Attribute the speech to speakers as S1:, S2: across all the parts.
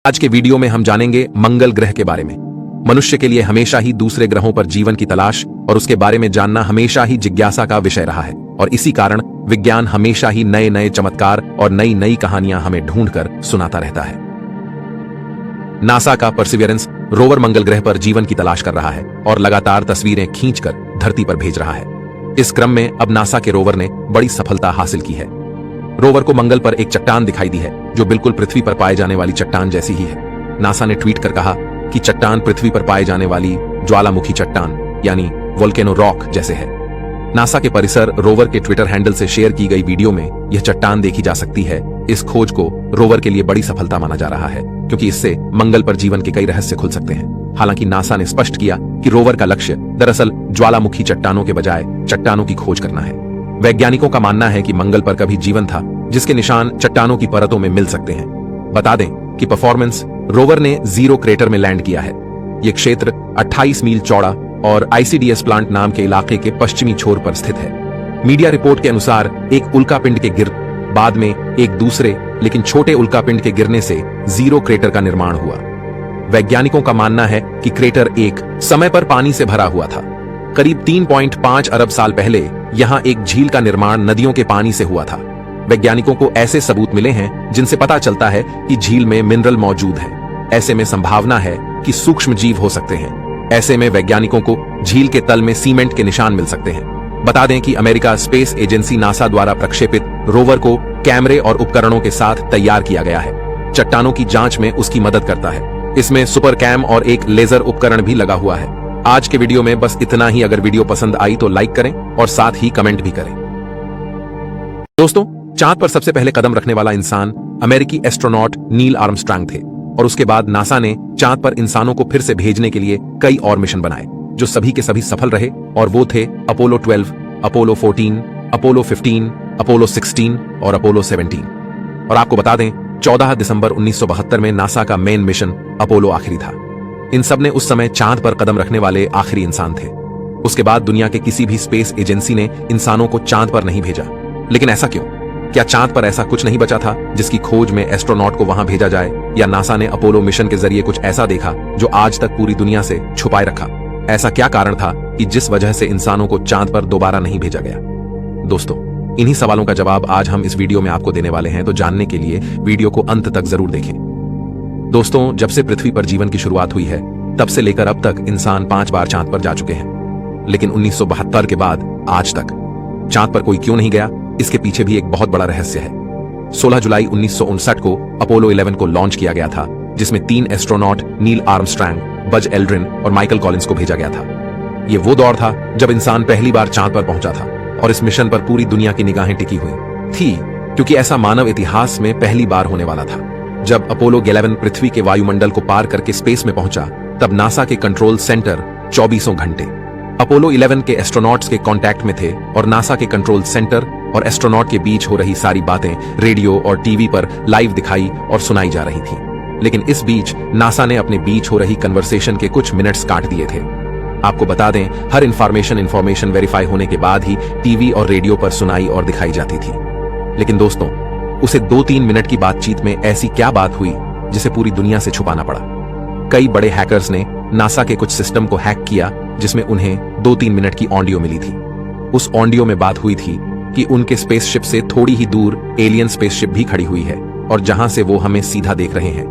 S1: आज के वीडियो में हम जानेंगे मंगल ग्रह के बारे में। मनुष्य के लिए हमेशा ही दूसरे ग्रहों पर जीवन की तलाश और उसके बारे में जानना हमेशा ही जिज्ञासा का विषय रहा है और इसी कारण विज्ञान हमेशा ही नए नए चमत्कार और नई नई कहानियां हमें ढूंढकर सुनाता रहता है। नासा का परसिवियरेंस रोवर मंगल ग्रह पर जीवन की तलाश कर रहा है और लगातार तस्वीरें खींचकर धरती पर भेज रहा है। इस क्रम में अब नासा के रोवर ने बड़ी सफलता हासिल की है। रोवर को मंगल पर एक चट्टान दिखाई दी है जो बिल्कुल पृथ्वी पर पाए जाने वाली चट्टान जैसी ही है। नासा ने ट्वीट कर कहा कि चट्टान पृथ्वी पर पाए जाने वाली ज्वालामुखी चट्टान यानी वोल्केनो रॉक जैसे है। नासा के परिसर रोवर के ट्विटर हैंडल से शेयर की गई वीडियो में यह चट्टान देखी जा सकती है। इस खोज को रोवर के लिए बड़ी सफलता माना जा रहा है क्योंकि इससे मंगल पर जीवन के कई रहस्य खुल सकते हैं। हालांकि नासा ने स्पष्ट किया कि रोवर का लक्ष्य दरअसल ज्वालामुखी चट्टानों के बजाय चट्टानों की खोज करना है। वैज्ञानिकों का मानना है कि मंगल पर कभी जीवन था जिसके निशान चट्टानों की परतों में मिल सकते हैं। बता दें कि परफॉर्मेंस रोवर ने जीरो क्रेटर में लैंड किया है। यह क्षेत्र 28 मील चौड़ा और ICDS प्लांट नाम के इलाके के पश्चिमी छोर पर स्थित है। मीडिया रिपोर्ट के अनुसार एक उल्कापिंड के बाद में एक दूसरे लेकिन छोटे उल्कापिंड के गिरने से जीरो क्रेटर का निर्माण हुआ। वैज्ञानिकोों का मानना है कि क्रेटर एक समय पर पानी से भरा हुआ था। करीब 3.5 अरब साल पहले यहां एक झील का निर्माण नदियों के पानी से हुआ था। वैज्ञानिकों को ऐसे सबूत मिले हैं जिनसे पता चलता है कि झील में मिनरल मौजूद है। ऐसे में संभावना है कि सूक्ष्म जीव हो सकते हैं। ऐसे में वैज्ञानिकों को झील के तल में सीमेंट के निशान मिल सकते हैं। बता दें कि अमेरिका स्पेस एजेंसी नासा द्वारा प्रक्षेपित रोवर को कैमरे और उपकरणों के साथ तैयार किया गया है। चट्टानों की जांच में उसकी मदद करता है। इसमें सुपर कैम और एक लेजर उपकरण भी लगा हुआ है। आज के वीडियो में बस इतना ही। अगर वीडियो पसंद आई तो लाइक करें और साथ ही कमेंट भी करें। दोस्तों, चांद पर सबसे पहले कदम रखने वाला इंसान अमेरिकी एस्ट्रोनॉट नील आर्मस्ट्रांग थे और उसके बाद नासा ने चांद पर इंसानों को फिर से भेजने के लिए कई और मिशन बनाए जो सभी के सभी सफल रहे और वो थे अपोलो 12, अपोलो 14, अपोलो 15, अपोलो 16 और अपोलो 17। और आपको बता दें 14 दिसंबर 1972 में नासा का मेन मिशन अपोलो आखिरी था। इन सब ने उस समय चांद पर कदम रखने वाले आखिरी इंसान थे। उसके बाद दुनिया के किसी भी स्पेस एजेंसी ने इंसानों को चांद पर नहीं भेजा। लेकिन ऐसा क्यों? क्या चांद पर ऐसा कुछ नहीं बचा था जिसकी खोज में एस्ट्रोनॉट को वहां भेजा जाए, या नासा ने अपोलो मिशन के जरिए कुछ ऐसा देखा जो आज तक पूरी दुनिया से छुपाए रखा? ऐसा क्या कारण था कि जिस वजह से इंसानों को चांद पर दोबारा नहीं भेजा गया? दोस्तों, इन्हीं सवालों का जवाब आज हम इस वीडियो में आपको देने वाले हैं, तो जानने के लिए वीडियो को अंत तक जरूर देखें। दोस्तों, जब से पृथ्वी पर जीवन की शुरुआत हुई है तब से लेकर अब तक इंसान 5 बार चांद पर जा चुके हैं। लेकिन 1972 के बाद आज तक चांद पर कोई क्यों नहीं गया, इसके पीछे भी एक बहुत बड़ा रहस्य है। 16 जुलाई 1959 को अपोलो 11 को लॉन्च किया गया था जिसमें 3 astronaut Neil Armstrong, Buzz Aldrin और माइकल कॉलिंस को भेजा गया था। यह वो दौर था जब इंसान पहली बार चांद पर पहुंचा था और इस मिशन पर पूरी दुनिया की निगाहें टिकी हुई थी क्योंकि ऐसा मानव इतिहास में पहली बार होने वाला था। जब अपोलो 11 पृथ्वी के वायुमंडल को पार करके स्पेस में पहुंचा तब नासा के कंट्रोल सेंटर 24 घंटे अपोलो 11 के एस्ट्रोनॉट्स के कांटेक्ट में थे और नासा के कंट्रोल सेंटर और एस्ट्रोनॉट के बीच हो रही सारी बातें रेडियो और टीवी पर लाइव दिखाई और सुनाई जा रही थी। लेकिन इस बीच नासा ने अपने बीच हो रही कन्वर्सेशन के कुछ मिनट्स काट दिए थे। आपको बता दें, हर इंफॉर्मेशन वेरीफाई होने के बाद ही टीवी और रेडियो पर सुनाई और दिखाई जाती थी। लेकिन दोस्तों, उसे 2-3 मिनट की बातचीत में ऐसी क्या बात हुई जिसे पूरी दुनिया से छुपाना पड़ा? कई बड़े हैकर्स ने नासा के कुछ सिस्टम को हैक किया जिसमें उन्हें 2-3 मिनट की ऑडियो मिली थी। उस ऑडियो में बात हुई थी कि उनके स्पेसशिप से थोड़ी ही दूर एलियन स्पेसशिप भी खड़ी हुई है और जहां से वो हमें सीधा देख रहे हैं।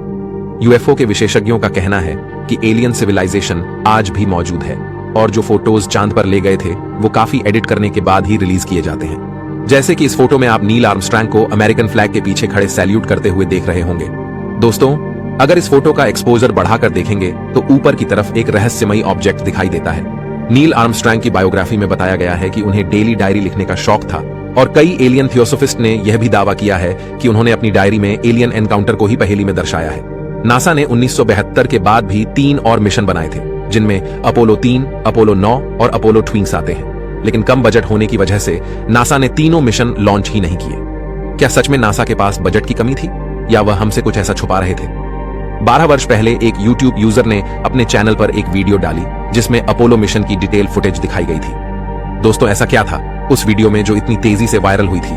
S1: यूएफओ के विशेषज्ञों का कहना है कि एलियन सिविलाइजेशन आज भी मौजूद है और जो फोटोज चांद पर ले गए थे वो काफी एडिट करने के बाद ही रिलीज किए जाते हैं। जैसे कि इस फोटो में आप नील आर्मस्ट्रांग को अमेरिकन फ्लैग के पीछे खड़े सैल्यूट करते हुए देख रहे होंगे। दोस्तों, अगर इस फोटो का एक्सपोजर बढ़ाकर देखेंगे तो ऊपर की तरफ एक रहस्यमयी ऑब्जेक्ट दिखाई देता है। नील आर्मस्ट्रांग की बायोग्राफी में बताया गया है कि उन्हें डेली डायरी लिखने का शौक था और कई एलियन थियोसोफिस्ट ने यह भी दावा किया है कि उन्होंने अपनी डायरी में एलियन एनकाउंटर को ही पहेली में दर्शाया है। नासा ने 1972 के बाद भी 3 और मिशन बनाए थे जिनमें अपोलो 3, अपोलो 9 और अपोलो ट्विंस आते हैं। लेकिन कम बजट होने की वजह से नासा ने तीनों मिशन लॉन्च ही नहीं किए। क्या सच में नासा के पास बजट की कमी थी या वह हमसे कुछ ऐसा छुपा रहे थे? 12 वर्ष पहले एक YouTube यूजर ने अपने चैनल पर एक वीडियो डाली जिसमें अपोलो मिशन की डिटेल फुटेज दिखाई गई थी। दोस्तों, ऐसा क्या था उस वीडियो में जो इतनी तेजी से वायरल हुई थी?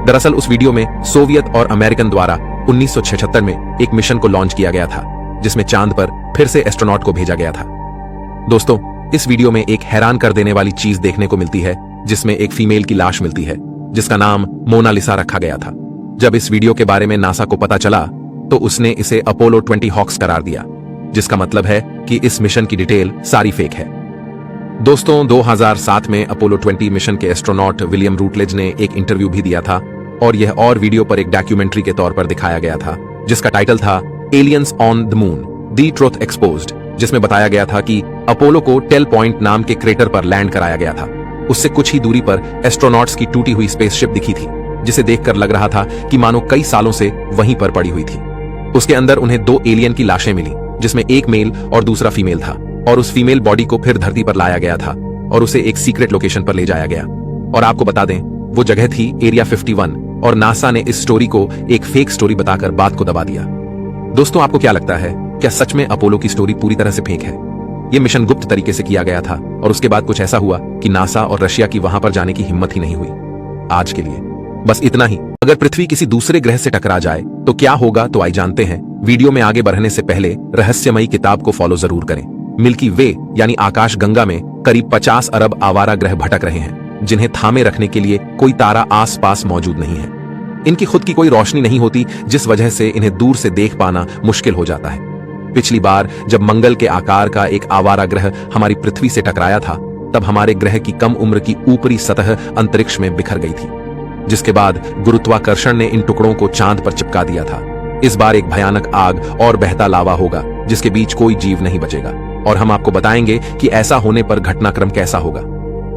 S1: दरअसल उस वीडियो में सोवियत और अमेरिकन द्वारा 1976 में एक मिशन को लॉन्च किया गया था जिसमें चांद पर फिर से एस्ट्रोनॉट को भेजा गया था। दोस्तों, इस वीडियो में एक हैरान कर देने वाली चीज देखने को मिलती है जिसमें एक फीमेल की लाश मिलती है जिसका नाम मोनालिसा रखा गया था। जब इस वीडियो के बारे में नासा को पता चला तो उसने इसे अपोलो 20 हॉक्स करार दिया, जिसका मतलब है कि इस मिशन की डिटेल सारी फेक है। दोस्तों, 2007 में अपोलो 20 मिशन के एस्ट्रोनॉट विलियम रूटलेज ने एक इंटरव्यू भी दिया था और यह और वीडियो पर एक डॉक्यूमेंट्री के तौर पर दिखाया गया था जिसका टाइटल था aliens on the moon, the truth exposed, जिसमें बताया गया था कि अपोलो को टेल पॉइंट नाम के क्रेटर पर लैंड कराया गया था। उससे कुछ ही दूरी पर एस्ट्रोनॉट्स की टूटी हुई स्पेसशिप दिखी थी जिसे देखकर लग रहा था कि मानो कई सालों से वहीं पर पड़ी हुई थी। उसके अंदर उन्हें 2 एलियन की लाशें मिली जिसमें एक मेल और दूसरा फीमेल था और उस फीमेल बॉडी को फिर धरती पर लाया गया था और उसे एक सीक्रेट लोकेशन पर ले जाया गया। और आपको बता दें, वो जगह थी एरिया 51 और नासा ने इस स्टोरी को एक फेक स्टोरी बताकर बात को दबा दिया। दोस्तों, आपको क्या लगता है, क्या सच में अपोलो की स्टोरी पूरी तरह से फेक है? यह मिशन गुप्त तरीके से किया गया था और उसके बाद कुछ ऐसा हुआ कि नासा और रशिया की वहां पर जाने की हिम्मत ही नहीं हुई। आज के लिए बस इतना ही। अगर पृथ्वी किसी दूसरे ग्रह से टकरा जाए तो क्या होगा, तो आइए जानते हैं। वीडियो में आगे बढ़ने से पहले रहस्यमयी किताब को फॉलो जरूर करें। मिल्की वे यानी आकाश गंगा में करीब 50 अरब आवारा ग्रह भटक रहे हैं जिन्हें थामे रखने के लिए कोई तारा आसपास मौजूद नहीं है। इनकी खुद की कोई रोशनी नहीं होती जिस वजह से इन्हें दूर से देख पाना मुश्किल हो जाता है। पिछली बार जब मंगल के आकार का एक आवारा ग्रह हमारी पृथ्वी से टकराया था तब हमारे ग्रह की कम उम्र की ऊपरी सतह अंतरिक्ष में बिखर गई थी, जिसके बाद गुरुत्वाकर्षण ने इन टुकड़ों को चांद पर चिपका दिया था। इस बार एक भयानक आग और बहता लावा होगा जिसके बीच कोई जीव नहीं बचेगा और हम आपको बताएंगे कि ऐसा होने पर घटनाक्रम कैसा होगा।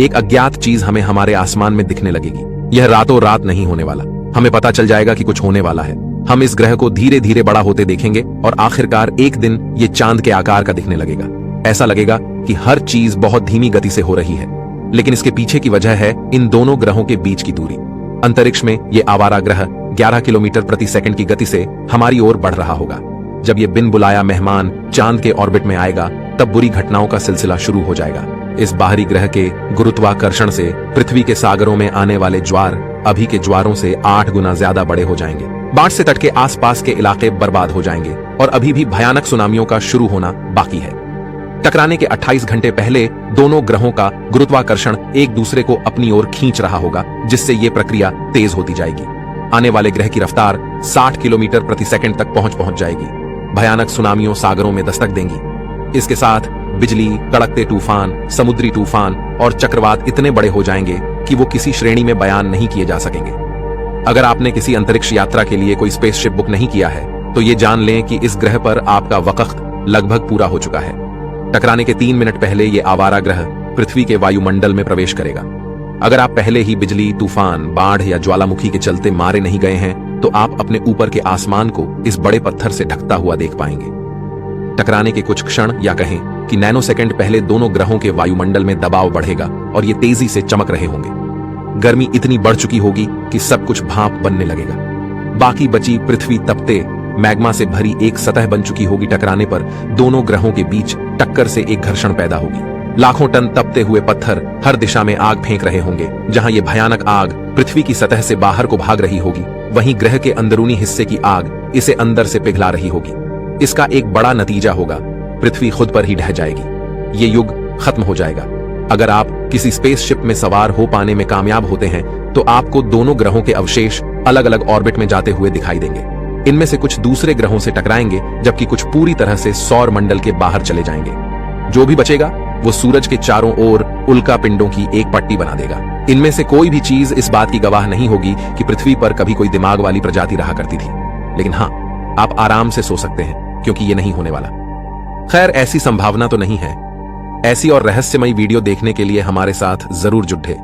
S1: एक अज्ञात चीज हमें हमारे आसमान में दिखने लगेगी। यह रातों रात नहीं होने वाला। हमें पता चल जाएगा कि कुछ होने वाला है। हम इस ग्रह को धीरे धीरे बड़ा होते देखेंगे और आखिरकार एक दिन ये चांद के आकार का दिखने लगेगा। ऐसा लगेगा कि हर चीज बहुत धीमी गति से हो रही है, लेकिन इसके पीछे की वजह है इन दोनों ग्रहों के बीच की दूरी। अंतरिक्ष में ये आवारा ग्रह 11 किलोमीटर प्रति सेकंड की गति से हमारी ओर बढ़ रहा होगा। जब ये बिन बुलाया मेहमान चांद के ऑर्बिट में आएगा तब बुरी घटनाओं का सिलसिला शुरू हो जाएगा। इस बाहरी ग्रह के गुरुत्वाकर्षण से पृथ्वी के सागरों में आने वाले ज्वार अभी के ज्वारों से 8 गुना ज्यादा बड़े हो जाएंगे। बाढ़ से तट के आसपास के इलाके बर्बाद हो जाएंगे और अभी भी भयानक सुनामियों का शुरू होना बाकी है। टकराने के 28 घंटे पहले दोनों ग्रहों का गुरुत्वाकर्षण एक दूसरे को अपनी ओर खींच रहा होगा, जिससे यह प्रक्रिया तेज होती जाएगी। आने वाले ग्रह की रफ्तार 60 किलोमीटर प्रति सेकंड तक पहुंच जाएगी। भयानक सुनामियों सागरों में दस्तक देंगी। इसके साथ बिजली, कड़कते तूफान, समुद्री तूफान और चक्रवात इतने बड़े हो जाएंगे कि वो किसी श्रेणी में बयान नहीं किए जा सकेंगे। अगर आपने किसी अंतरिक्ष यात्रा के लिए कोई स्पेसशिप बुक नहीं किया है तो ये जान लें कि इस ग्रह पर आपका वक्त लगभग पूरा हो चुका है। टकराने के 3 मिनट पहले ये आवारा ग्रह पृथ्वी के वायुमंडल में प्रवेश करेगा। अगर आप पहले ही बिजली, तूफान, बाढ़ या ज्वालामुखी के चलते मारे नहीं गए हैं तो आप अपने ऊपर के आसमान को इस बड़े पत्थर से ढकता हुआ देख पाएंगे। टकराने के कुछ क्षण या कहें कि नैनो सेकंड पहले दोनों ग्रहों के वायुमंडल में दबाव बढ़ेगा और ये तेजी से चमक रहे होंगे। गर्मी इतनी बढ़ चुकी होगी कि सब कुछ भाप बनने लगेगा। बाकी बची पृथ्वी तपते मैग्मा से भरी एक सतह बन चुकी होगी। टकराने पर दोनों ग्रहों के बीच टक्कर से एक घर्षण पैदा होगी। लाखों टन तपते हुए पत्थर हर दिशा में आग फेंक रहे होंगे। जहां ये भयानक आग पृथ्वी की सतह से बाहर को भाग रही होगी, वहीं ग्रह के अंदरूनी हिस्से की आग इसे अंदर से पिघला रही होगी। इसका एक बड़ा नतीजा होगा, पृथ्वी खुद पर ही ढह जाएगी। ये युग खत्म हो जाएगा। अगर आप किसी स्पेसशिप में सवार हो पाने में कामयाब होते हैं तो आपको दोनों ग्रहों के अवशेष अलग अलग ऑर्बिट में जाते हुए दिखाई देंगे। इनमें से कुछ दूसरे ग्रहों से टकराएंगे जबकि कुछ पूरी तरह से सौर मंडल के बाहर चले जाएंगे। जो भी बचेगा वो सूरज के चारों ओर उल्का पिंडों की एक पट्टी बना देगा। इनमें से कोई भी चीज इस बात की गवाह नहीं होगी कि पृथ्वी पर कभी कोई दिमाग वाली प्रजाति रहा करती थी। लेकिन हाँ, आप आराम से सो सकते हैं क्योंकि ये नहीं होने वाला। खैर, ऐसी संभावना तो नहीं है। ऐसी और रहस्यमयी वीडियो देखने के लिए हमारे साथ जरूर जुड़े।